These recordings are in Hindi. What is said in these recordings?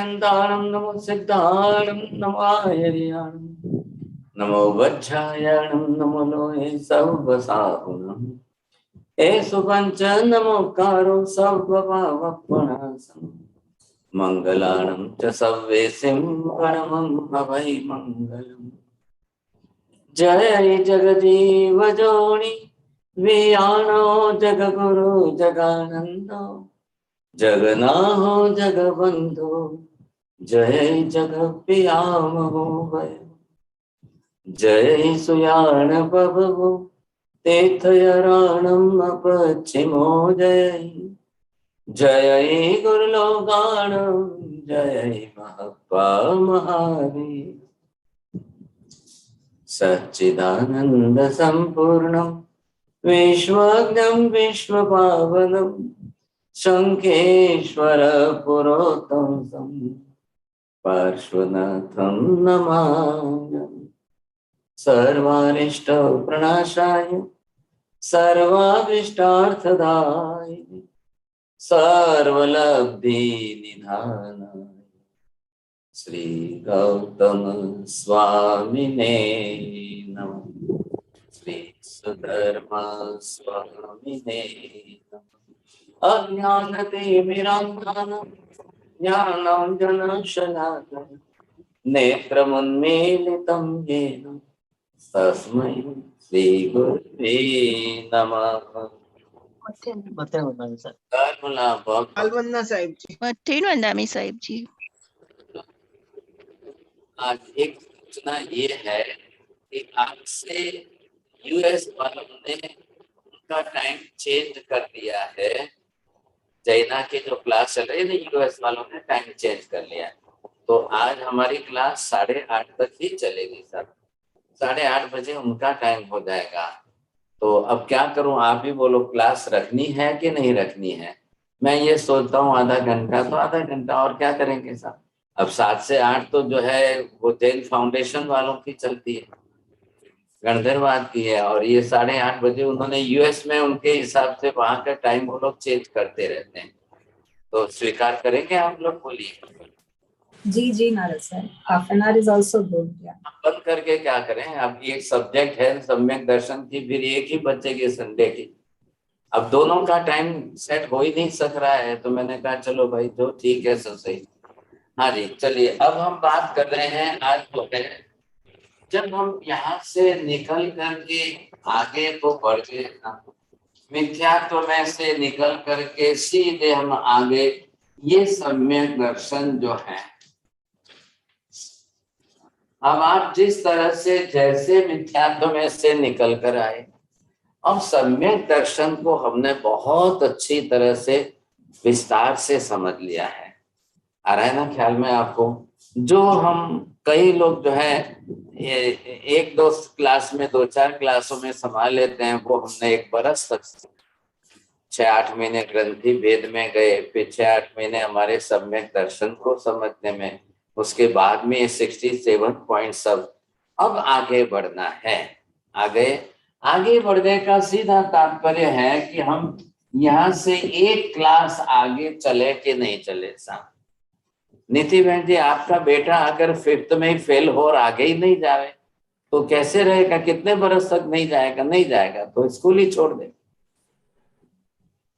पर्यन्तानं नमो सिद्धाणं नमो आयर्याणं नमो वज्रायणं नमो लोहे सर्वसाहुनं एषु पञ्च नमोकारो सर्वभावप्रणाशं मङ्गलानं च सर्वेसिं परमं हवै मङ्गलम्। जय जगजीव जोनि वियानो जगगुरु जगानंदो जगनाहो जगबंधु जय जगपियामहो भय जय सुयान बभवो तीर्थयराणम अपचिमो जय जय गुरुलोगाणम जय महप्पा महावीर सच्चिदानंद संपूर्णं विश्वज्ञं विश्वपावनं शंखेश्वर पुरोतम पार्श्वनाथं नमाम्यहम्। सर्वानिष्ट प्रणाशाय सर्वाभीष्टार्थदायिने सर्वलब्धि निधानाय श्री गौतम स्वामिने नमः। श्री सुधर्मा स्वामिने नमः। अज्ञानतिमिरान्धनं ज्ञानाञ्जनशलाकया नेत्रमुन्मीलितं येन तस्मै श्रीगुरुवे नमः। अलवन्ना साहेब जी। वंदामी साहिब जी। आज एक सूचना ये है कि आज से यूएस वालों ने उनका टाइम चेंज कर दिया है। चाइना की जो क्लास चल रही है ना, यूएस वालों ने टाइम चेंज कर लिया है। तो आज हमारी क्लास 8:30 तक ही चलेगी सर। 8:30 बजे उनका टाइम हो जाएगा। तो अब क्या करूं, आप ही बोलो, क्लास रखनी है कि नहीं रखनी है। मैं ये सोचता हूँ आधा घंटा तो आधा घंटा, और क्या करेंगे साहब। अब 7 से 8 तो जो है वो जैन फाउंडेशन वालों की चलती है, गणधरवाद की है, और ये 8:30 बजे उन्होंने यूएस में उनके हिसाब से वहां का टाइम वो लोग चेंज करते रहते हैं। तो स्वीकार करेंगे आप लोग, बोलिए। जी Narad sir, half an hour is also good. बंद करके क्या करें, अब एक सब्जेक्ट है सम्यक दर्शन की, फिर एक ही बचेगी संडे की। अब दोनों का टाइम सेट हो ही नहीं सक रहा है, तो मैंने कहा चलो भाई जो ठीक है सो सही। हाँ जी, चलिए अब हम बात कर रहे हैं आज जो है, जब हम यहाँ से निकल करके आगे तो बढ़ गए, मिथ्यात्व में से निकल करके सीधे हम आगे, ये सम्यक दर्शन जो है, अब आप जिस तरह से जैसे मिथ्यात्व में से निकल कर आए, अब सम्यक दर्शन को हमने बहुत अच्छी तरह से विस्तार से समझ लिया है। आ रहा है ना ख्याल में आपको। जो हम कई लोग जो है एक दो क्लास में, 2-4 क्लासों में संभाल लेते हैं, वो हमने 1 बरस तक 6-8 महीने ग्रंथि भेद में गए, फिर 6-8 महीने हमारे सम्यक दर्शन को समझने में, उसके बाद में 67 पॉइंट सब। अब आगे बढ़ना है। आगे बढ़ने का सीधा तात्पर्य है कि हम यहाँ से एक क्लास आगे चले कि नहीं चले साहब। नीति बहन जी, आपका बेटा अगर 5th में ही फेल हो और आगे ही नहीं जाए तो कैसे रहेगा, कितने बरस तक नहीं जाएगा तो स्कूल ही छोड़ दे।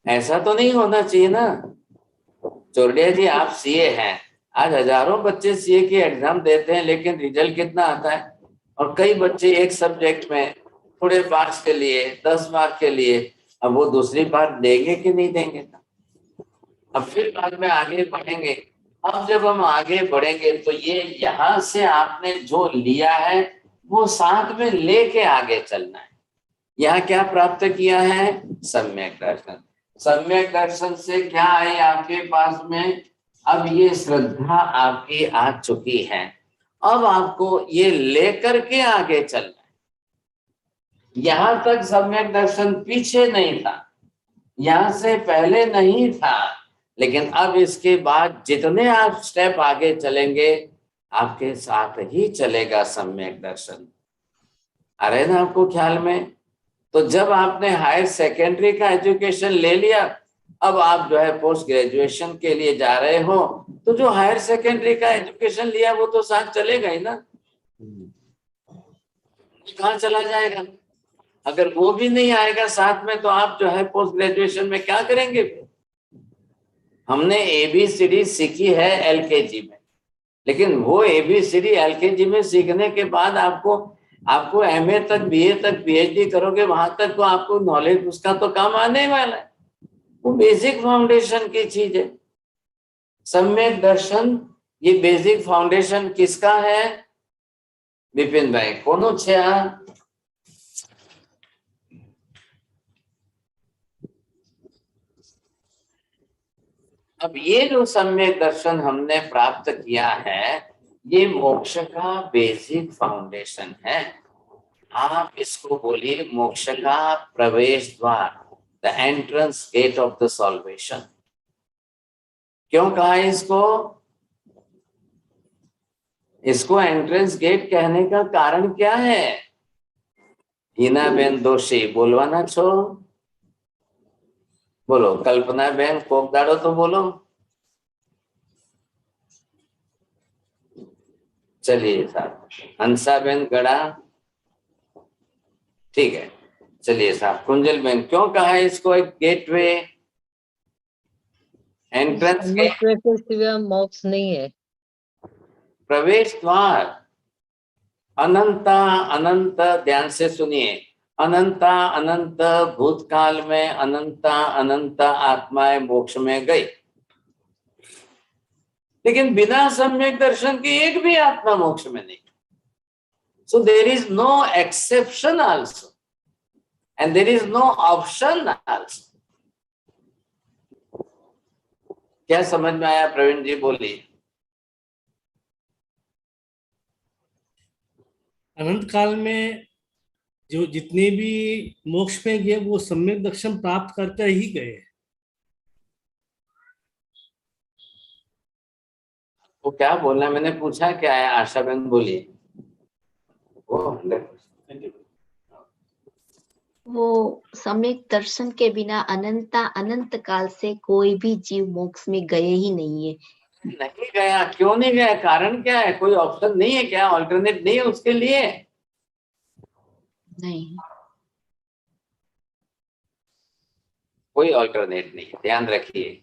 ऐसा तो नहीं होना चाहिए ना। चोरडिया जी, आप सीए हैं, आज हजारों बच्चे सीए के एग्जाम देते हैं, लेकिन रिजल्ट कितना आता है। और कई बच्चे एक सब्जेक्ट में थोड़े मार्क्स के लिए, 10 मार्क के लिए, अब वो दूसरी बार देंगे कि नहीं देंगे। अब फिर बाद में आगे बढ़ेंगे। अब जब हम आगे बढ़ेंगे तो ये यहाँ से आपने जो लिया है वो साथ में लेके आगे चलना है। यहाँ क्या प्राप्त किया है, सम्यक दर्शन। सम्यक दर्शन से क्या है आपके पास में, अब ये श्रद्धा आपकी आ चुकी है। अब आपको ये लेकर के आगे चलना है। यहां तक सम्यक दर्शन पीछे नहीं था, यहां से पहले नहीं था, लेकिन अब इसके बाद जितने आप स्टेप आगे चलेंगे आपके साथ ही चलेगा सम्यक दर्शन। आ रहे ना आपको ख्याल में। तो जब आपने हायर सेकेंडरी का एजुकेशन ले लिया अब आप जो है पोस्ट ग्रेजुएशन के लिए जा रहे हो, तो जो हायर सेकेंडरी का एजुकेशन लिया वो तो साथ चलेगा ही ना, कहाँ चला जाएगा? अगर वो भी नहीं आएगा साथ में, तो आप जो है पोस्ट ग्रेजुएशन में क्या करेंगे? हमने ABCD सीखी है LKG में, लेकिन वो ABCD LKG में सीखने के बाद आपको MA तक, BA तक, PhD करोगे, वहां तक तो आपको नॉलेज उसका तो काम आने वाला है। वो बेसिक फाउंडेशन की चीज है। सम्यक दर्शन, ये बेसिक फाउंडेशन किसका है? विपिन भाई कौन छे? अब ये जो सम्यक दर्शन हमने प्राप्त किया है, ये मोक्ष का बेसिक फाउंडेशन है। आप इसको बोलिए मोक्ष का प्रवेश द्वार, the entrance gate of the salvation. क्यों कहा इसको? इसको एंट्रेंस गेट कहने का कारण क्या है? हिना बेन दोषी बोलवाना छो, बोलो। कल्पना बेन कोकदाड़ो तो बोलो। चलिए साहब। हंसा बेन गड़ा, ठीक है। चलिए साहब। कुंजल बेन, क्यों कहा है इसको एक गेटवे, एंट्रेंस गेट? के सिवा मोक्ष नहीं है। प्रवेश द्वार, अनंता अनंत, ध्यान से सुनिए, अनंता अनंत भूतकाल में अनंता अनंत आत्माएं मोक्ष में गई, लेकिन बिना सम्यक दर्शन के एक भी आत्मा मोक्ष में नहीं। So there is no exception also and there is no option also. क्या समझ में आया प्रवीण जी? बोलिए। अनंत काल में जो जितने भी मोक्ष में गए वो सम्यक दर्शन प्राप्त करके ही गए। वो क्या बोलना, मैंने पूछा क्या है? आशा बहन बोलिए। वो सम्यक दर्शन के बिना अनंत काल से कोई भी जीव मोक्ष में गए ही नहीं है। नहीं गया, क्यों नहीं गया? कारण क्या है? कोई ऑप्शन नहीं है क्या? ऑल्टरनेट नहीं है उसके लिए? नहीं, कोई ऑल्टरनेट नहीं है, ध्यान रखिए।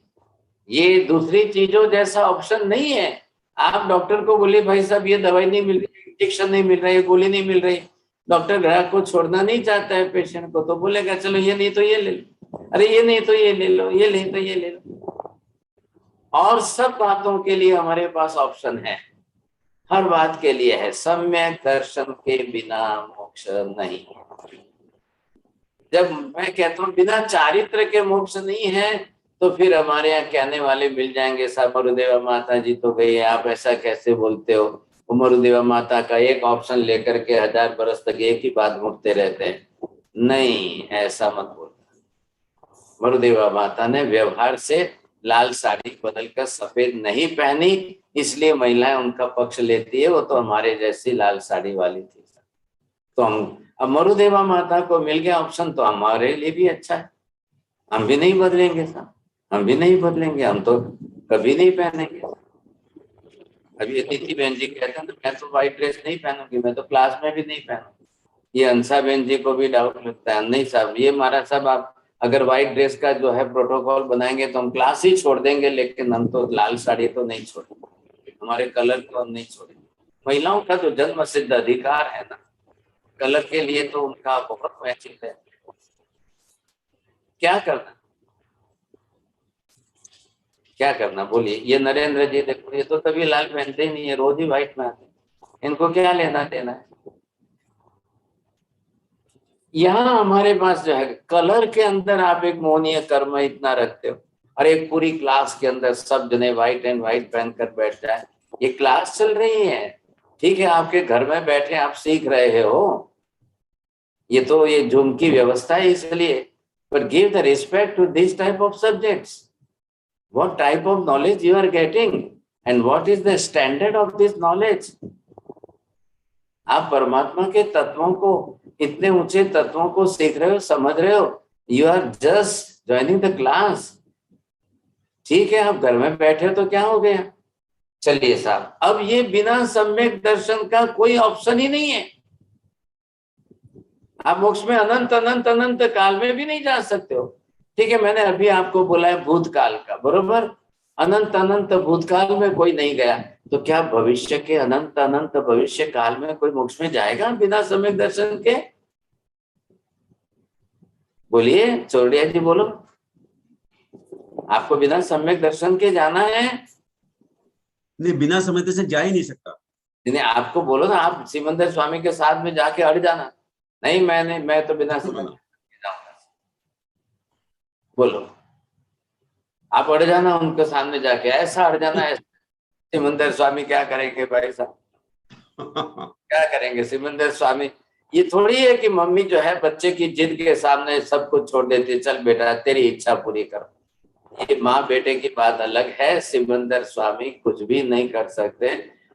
ये दूसरी चीजों जैसा ऑप्शन नहीं है। आप डॉक्टर को बोले भाई साहब ये दवाई नहीं मिल रही, इंजेक्शन नहीं मिल रहा है, गोली नहीं मिल रही, डॉक्टर ग्राहक को छोड़ना नहीं चाहता है पेशेंट को, तो बोलेगा चलो ये नहीं तो ये ले लो, अरे ये नहीं तो ये ले लो, ये नहीं तो ये ले लो। और सब बातों के लिए हमारे पास ऑप्शन है, हर बात के लिए है। सम्यक दर्शन के बिना मोक्ष नहीं। जब मैं कहता हूँ बिना चारित्र के मोक्ष नहीं है, तो फिर हमारे यहाँ कहने वाले मिल जाएंगे, साहब मरुदेवा माता जी तो गई है, आप ऐसा कैसे बोलते हो? मरुदेवा माता का एक ऑप्शन लेकर के 1000 बरस तक एक ही बात मुड़ते रहते हैं। नहीं, ऐसा मत बोलना। मरुदेवा माता ने व्यवहार से लाल साड़ी बदलकर सफेद नहीं पहनी, इसलिए महिलाएं उनका पक्ष लेती है। वो तो हमारे जैसी लाल साड़ी वाली थी। तो हम अब मरुदेवा माता को मिल गया ऑप्शन, तो हमारे लिए भी अच्छा है। हम भी नहीं बदलेंगे साहब, हम भी नहीं बदलेंगे, हम तो कभी नहीं पहनेंगे। अभी अतिथि बहन जी कहते हैं तो मैं तो व्हाइट ड्रेस नहीं पहनूंगी, मैं तो क्लास में भी नहीं पहनूंगी। ये अंसा बहन जी को भी डाउट लगता है, नहीं साहब ये महाराज साहब आप अगर व्हाइट ड्रेस का जो है प्रोटोकॉल बनाएंगे तो हम क्लास ही छोड़ देंगे, लेकिन हम तो लाल साड़ी तो नहीं छोड़ेंगे, हमारे कलर को हम नहीं छोड़ेंगे। महिलाओं का तो जन्म सिद्ध अधिकार है ना, कलर के लिए तो उनका बहुत मैचिंग है। क्या करना, क्या करना बोलिए? ये नरेंद्र जी देखो, ये तो कभी लाल पहनते ही नहीं है, रोज ही व्हाइट में आते, इनको क्या लेना देना है? यहाँ हमारे पास जो है कलर के अंदर आप एक मोहनीय कर्म इतना रखते हो, और एक पूरी क्लास के अंदर सब जने व्हाइट एंड व्हाइट पहनकर बैठ जाए। ये क्लास चल रही है, ठीक है, आपके घर में बैठे आप सीख रहे हो, ये तो ये जूम की व्यवस्था है इसलिए। But give the respect to this type of subjects. What type of knowledge you are getting and what is the standard of this knowledge? आप परमात्मा के तत्वों को, इतने ऊंचे तत्वों को सीख रहे हो, समझ रहे हो। You are just joining the class. ठीक है, आप घर में बैठे तो क्या हो गया। चलिए साहब, अब ये बिना सम्यक दर्शन का कोई ऑप्शन ही नहीं है। आप मोक्ष में अनंत अनंत अनंत काल में भी नहीं जा सकते हो। ठीक है, मैंने अभी आपको बोला है भूतकाल का, बरोबर। अनंत अनंत भूतकाल में कोई नहीं गया, तो क्या भविष्य के अनंत अनंत भविष्य काल में कोई मोक्ष में जाएगा बिना सम्यक दर्शन के? बोलिए चौड़िया जी, बोलो। आपको बिना सम्यक दर्शन के जाना है? नहीं, बिना समझते से जा ही नहीं सकता। नहीं, आपको बोलो ना, आप सिमंदर स्वामी के साथ में जाके अड़ जाना। नहीं, मैं तो बिना समझ जाऊंगा। बोलो, आप अड़ जाना उनके सामने जाके, ऐसा अड़ जाना ऐसा। सिमंदर स्वामी क्या करेंगे भाई साहब, क्या करेंगे सिमंदर स्वामी? ये थोड़ी है कि मम्मी जो है बच्चे की जिद के सामने सब कुछ छोड़ देती है, चल बेटा तेरी इच्छा पूरी कर। ये माँ बेटे की बात अलग है। सिमंदर स्वामी कुछ भी नहीं कर सकते।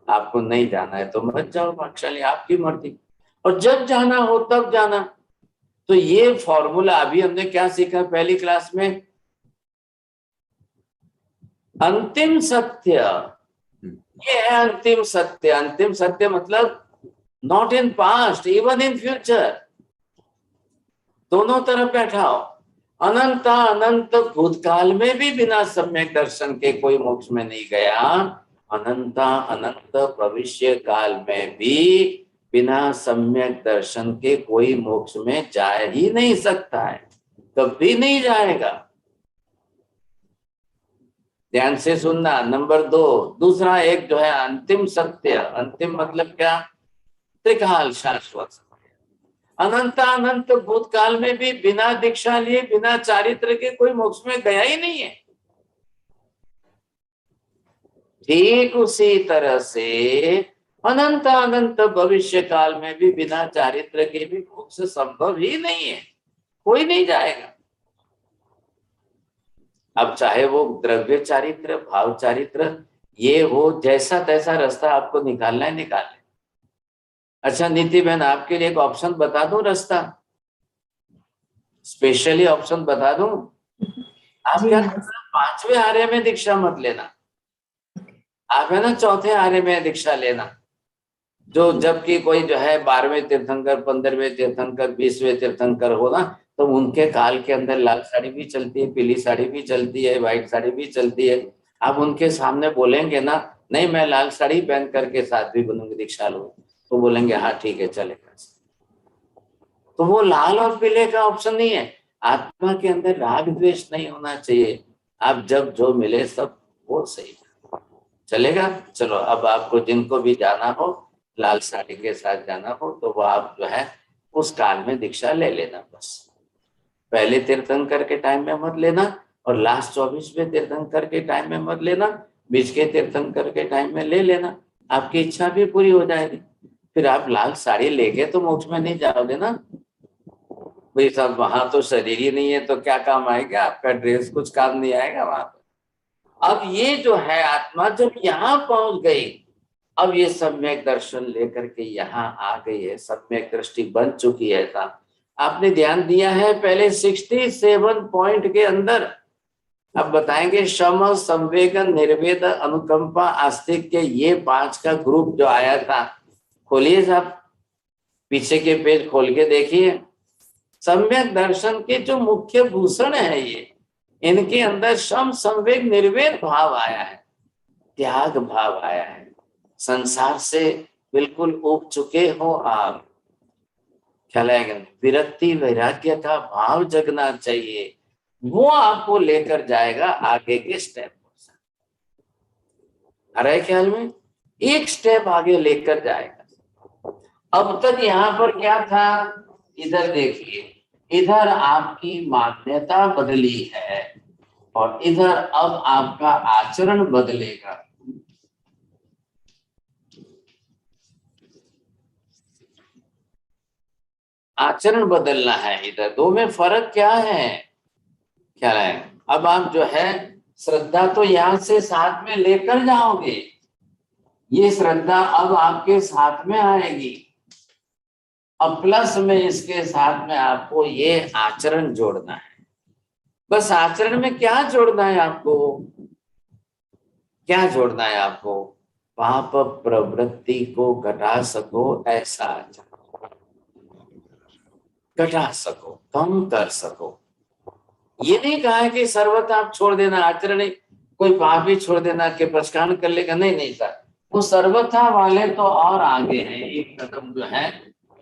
आपको नहीं जाना है तो मत जाओ, भाग्यशाली, आपकी मर्जी। और जब जाना हो तब जाना। तो ये फॉर्मूला अभी हमने क्या सीखा पहली क्लास में? अंतिम सत्य, ये है अंतिम सत्य। अंतिम सत्य मतलब not in past, even in future. दोनों तरफ बैठा हो। अनंत अनंत भूतकाल में भी बिना सम्यक दर्शन के कोई मोक्ष में नहीं गया। अनंत अनंत भविष्य काल में भी बिना सम्यक दर्शन के कोई मोक्ष में जा ही नहीं सकता है, कभी नहीं जाएगा। ध्यान से सुनना। नंबर 2, दूसरा एक जो है अंतिम सत्य। अंतिम मतलब क्या? त्रिकाल शाश्वत। अनंत अनंत भूतकाल में भी बिना दीक्षा लिए बिना चारित्र के कोई मोक्ष में गया ही नहीं है। ठीक उसी तरह से अनंत अनंत भविष्य काल में भी बिना चारित्र के भी मोक्ष संभव ही नहीं है, कोई नहीं जाएगा। अब चाहे वो द्रव्य चारित्र, भाव चारित्र, ये वो जैसा तैसा रास्ता आपको निकालना है निकाल ले। अच्छा नीति बहन, आपके लिए एक ऑप्शन बता दूं, रास्ता स्पेशली ऑप्शन बता दूं। आप जी क्या हाँ। करना, 5वें आर्य में दीक्षा मत लेना। आप है ना 4थे आर्य में दीक्षा लेना। जो जबकि कोई जो है 12वें तीर्थंकर, 15वें तीर्थंकर, 20वें तीर्थंकर हो ना, तो उनके काल के अंदर लाल साड़ी भी चलती है, पीली साड़ी भी चलती है, व्हाइट साड़ी भी चलती है। आप उनके सामने बोलेंगे ना, नहीं मैं लाल साड़ी पहन करके साध्वी बनूंगी, दीक्षा लूंगी, तो बोलेंगे हाँ ठीक है चलेगा। तो वो लाल और पीले का ऑप्शन नहीं है। आत्मा के अंदर राग द्वेष नहीं होना चाहिए। आप जब जो मिले सब वो सही चलेगा। चलो, अब आपको जिनको भी जाना हो, लाल साड़ी के साथ जाना हो, तो वो आप जो है उस काल में दीक्षा ले लेना। बस पहले तीर्थंकर के टाइम में मत लेना, और लास्ट 24वें तीर्थंकर के टाइम में मत लेना। बीच के तीर्थंकर के टाइम में ले लेना, आपकी इच्छा भी पूरी हो जाएगी। फिर आप लाल साड़ी लेके तो मोक्ष में नहीं जाओगे ना भाई साहब, वहां तो शरीर ही नहीं है तो क्या काम आएगा आपका ड्रेस, कुछ काम नहीं आएगा वहां पर। अब ये जो है आत्मा जब यहाँ पहुंच गई, अब ये सम्यक दर्शन लेकर के यहाँ आ गई है, सम्यक दृष्टि बन चुकी है। साहब आपने ध्यान दिया है पहले 67 पॉइंट के अंदर। अब बताएंगे शम, संवेदन, निर्वेद, अनुकंपा, आस्तिक्य, ये 5 का ग्रुप जो आया था। खोलिए साहब, पीछे के पेज खोल के देखिए। सम्यक दर्शन के जो मुख्य भूषण है ये, इनके अंदर शम, संवेग, निर्वेद भाव आया है, त्याग भाव आया है। संसार से बिल्कुल उब चुके हो आप, ख्याल आएगा। विरक्ति वैराग्य का भाव जगना चाहिए, वो आपको लेकर जाएगा आगे के स्टेप। आ रहा है ख्याल में? एक स्टेप आगे लेकर जाएगा। अब तक यहाँ पर क्या था, इधर देखिए, इधर आपकी मान्यता बदली है और इधर अब आपका आचरण बदलेगा। आचरण बदलना है। इधर दो में फर्क क्या है, क्या है? अब आप जो है श्रद्धा तो यहां से साथ में लेकर जाओगे, ये श्रद्धा अब आपके साथ में आएगी। अब प्लस में इसके साथ में आपको ये आचरण जोड़ना है। बस आचरण में क्या जोड़ना है आपको? क्या जोड़ना है आपको? पाप प्रवृत्ति को घटा सको ऐसा आचरण, घटा सको, कम कर सको। ये नहीं कहा है कि सर्वथा आप छोड़ देना, आचरण ही कोई पाप ही छोड़ देना कि प्रस्तान कर लेगा, नहीं नहीं सर, वो सर्वथा वाले तो और आगे हैं, एक कदम जो है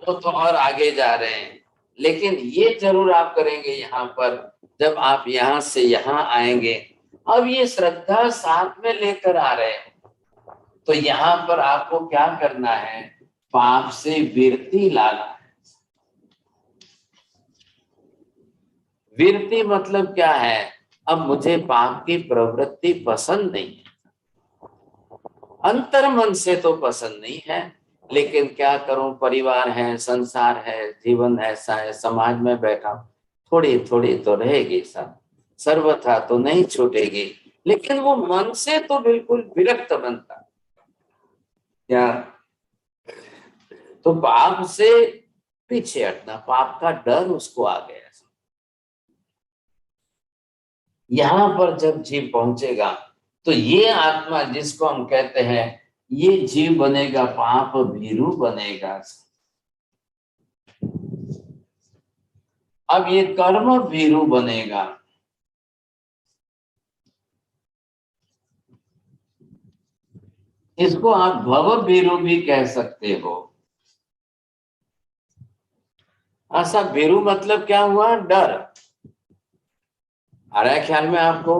वो तो और आगे जा रहे हैं। लेकिन ये जरूर आप करेंगे यहाँ पर, जब आप यहाँ से यहाँ आएंगे, अब ये श्रद्धा साथ में लेकर आ रहे हैं, तो यहाँ पर आपको क्या करना है? पाप से विरति लाना है। विरति मतलब क्या है? अब मुझे पाप की प्रवृत्ति पसंद नहीं है, अंतर मन से तो पसंद नहीं है, लेकिन क्या करूं, परिवार है, संसार है, जीवन ऐसा है, समाज में बैठा, थोड़ी थोड़ी तो रहेगी सब, सर्वथा तो नहीं छूटेगी, लेकिन वो मन से तो बिल्कुल विरक्त बनता क्या? तो पाप से पीछे हटना, पाप का डर उसको आ गया। यहां पर जब जीव पहुंचेगा तो ये आत्मा जिसको हम कहते हैं, ये जीव बनेगा, पाप भीरू बनेगा। अब ये कर्म भीरू बनेगा। इसको आप भव भीरू भी कह सकते हो। ऐसा भीरू मतलब क्या हुआ? डर आ रहा है ख्याल में आपको?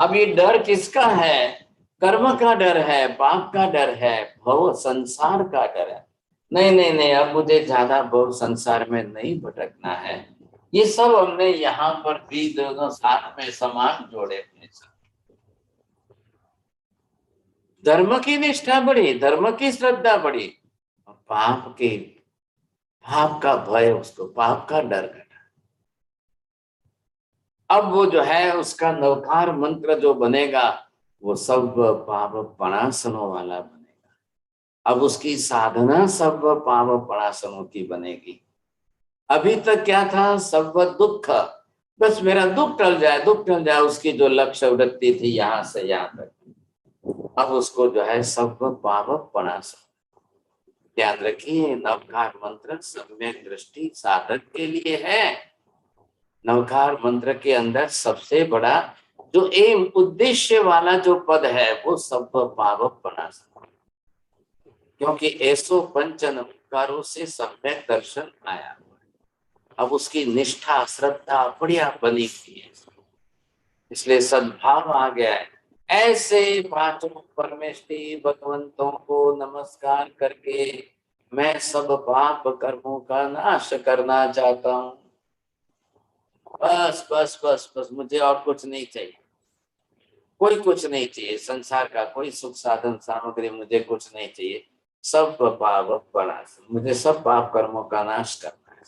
अब ये डर किसका है? कर्म का डर है, पाप का डर है, भव संसार का डर है। नहीं नहीं नहीं, अब मुझे ज्यादा भव संसार में नहीं भटकना है। ये सब हमने यहाँ पर भी दोनों साथ में समान जोड़े थे। धर्म की निष्ठा बढ़ी, धर्म की श्रद्धा बढ़ी, पाप का भय, उसको पाप का डर घटा। अब वो जो है उसका नवकार मंत्र जो बनेगा वो सब पाप पणासनों वाला बनेगा। अब उसकी साधना सब पाप पणासनों की बनेगी। अभी तक क्या था? सब दुख, बस मेरा दुख टल जाए, दुख टल जाए, उसकी जो लक्ष्य वृत्ति थी यहाँ से यहाँ तक, अब उसको जो है सब पाप पणासन। ध्यान रखिए, नवकार मंत्र सम्यक दृष्टि साधक के लिए है। नवकार मंत्र के अंदर सबसे बड़ा जो एम, उद्देश्य वाला जो पद है वो सब पाप पणासन, क्योंकि ऐसो पंच नवकारों से सम्यक दर्शन आया। अब उसकी निष्ठा श्रद्धा बढ़िया बनी हुई है, इसलिए सद्भाव आ गया है। ऐसे पांचों परमेष्टि भगवंतों को नमस्कार करके मैं सब पाप कर्मों का नाश करना चाहता हूँ। बस बस बस बस, मुझे और कुछ नहीं चाहिए, कोई कुछ नहीं चाहिए, संसार का कोई सुख साधन सामग्री मुझे कुछ नहीं चाहिए, सब पाप पणासन, मुझे सब पाप कर्मों का नाश करना है।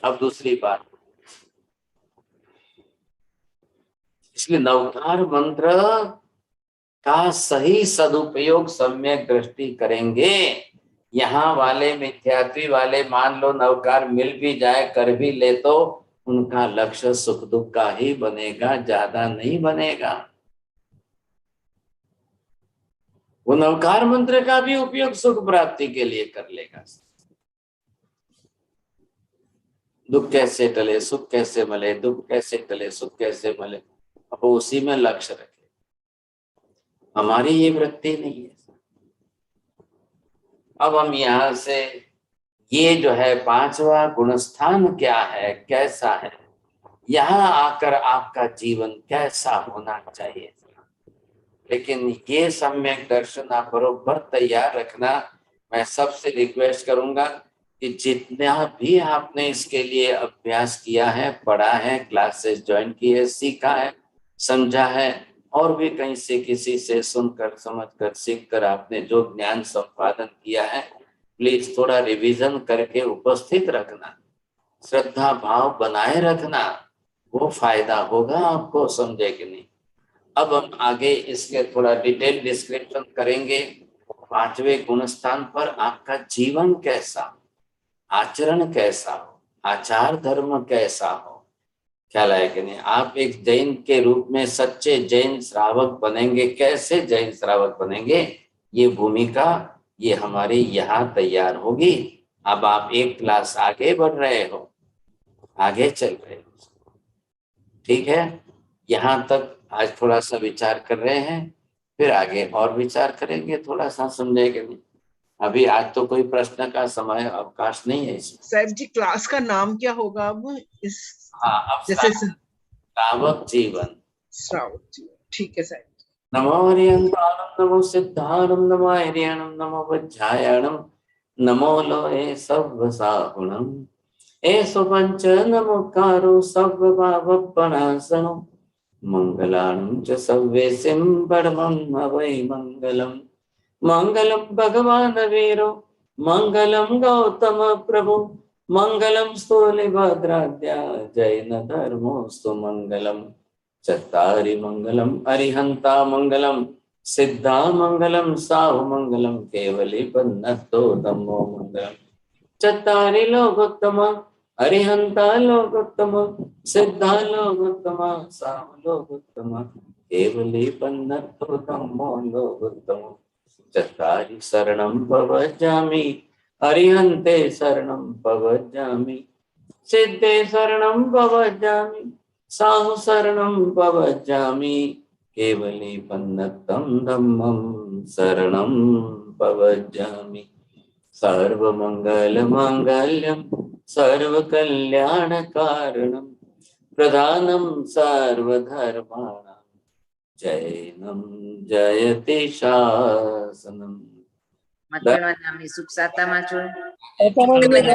अब दूसरी बात, इसलिए नवकार मंत्र का सही सदुपयोग सम्यक दृष्टि करेंगे। यहाँ वाले मिथ्यात्वी वाले मान लो नवकार मिल भी जाए, कर भी ले, तो उनका लक्ष्य सुख दुख का ही बनेगा, ज्यादा नहीं बनेगा। वो नवकार मंत्र का भी उपयोग सुख प्राप्ति के लिए कर लेगा। दुख कैसे टले सुख कैसे मिले, दुख कैसे टले सुख कैसे मिले, अब उसी में लक्ष्य रखे। हमारी ये वृत्ति नहीं है। अब हम यहाँ से ये जो है पांचवा गुणस्थान क्या है, कैसा है, यहाँ आकर आपका जीवन कैसा होना चाहिए, लेकिन ये सम्यक दर्शन आप बरोबर तैयार रखना। मैं सबसे रिक्वेस्ट करूंगा कि जितना भी आपने इसके लिए अभ्यास किया है, पढ़ा है, क्लासेस ज्वाइन की है, सीखा है, समझा है, और भी कहीं से किसी से सुनकर समझकर सीखकर आपने जो ज्ञान संपादन किया है, प्लीज थोड़ा रिवीजन करके उपस्थित रखना, श्रद्धा भाव बनाए रखना, वो फायदा होगा आपको, समझे कि नहीं। अब हम आगे इसके थोड़ा डिटेल डिस्क्रिप्शन करेंगे। पांचवें गुणस्थान पर आपका जीवन कैसा, आचरण कैसा हो, आचार धर्म कैसा हो, ख्याल आया कि नहीं? आप एक जैन के रूप में सच्चे जैन श्रावक बनेंगे। कैसे जैन श्रावक बनेंगे, ये भूमिका ये हमारे यहाँ तैयार होगी। अब आप एक क्लास आगे बढ़ रहे हो, आगे चल रहे हो, ठीक है? यहाँ तक आज थोड़ा सा विचार कर रहे हैं, फिर आगे और विचार करेंगे, थोड़ा सा समझेंगे नहीं। अभी आज तो कोई प्रश्न का समय अवकाश नहीं है इसमें। साहब जी क्लास का नाम क्या होगा अब इस हाँ, अब जैसे श्रावक जीवन। श्रावक जी, ठीक है साहब। नमो हरियंताणं नमो सिद्धाणं नमो हरियाणं नमो वज्रायणं नमो लोये सव्वसाहुणं एषु पंच नमोकारो सर्वभावपणासनो मंगलानं च सर्वेसिं परमं वै मंगलम्। मंगलम भगवान वीरो मंगलम गौतम प्रभु मंगलम स्थूलिभद्राद्या जैन धर्मोस्तु मंगलम। चत्तारि मंगलम अरिहंता मंगलम सिद्धा मंगलम साहु मंगलम केवली पन्नतो धम्मो मंगलम। चत्तारि लोकोत्तम अरिहंता लोकोत्तम सिद्धा लोकोत्तम साहु लोकोत्तम केवली पन्नतो धम्मो लोकोत्तम। चत्तारि शरणं भवजामि अरिहन्ते शरणं भवजामि सिद्धे शरणं भवजामि साहु शरणं भवजामि केवली पन्नतं धम्मं शरणं भवजामि। सर्वमंगलमांगल्यं सर्वकल्याणकारणं प्रधानं सर्वधर्माणां जैनं जयति शासनम्। मध्य सुख साता में जय वंदना।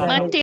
मध्य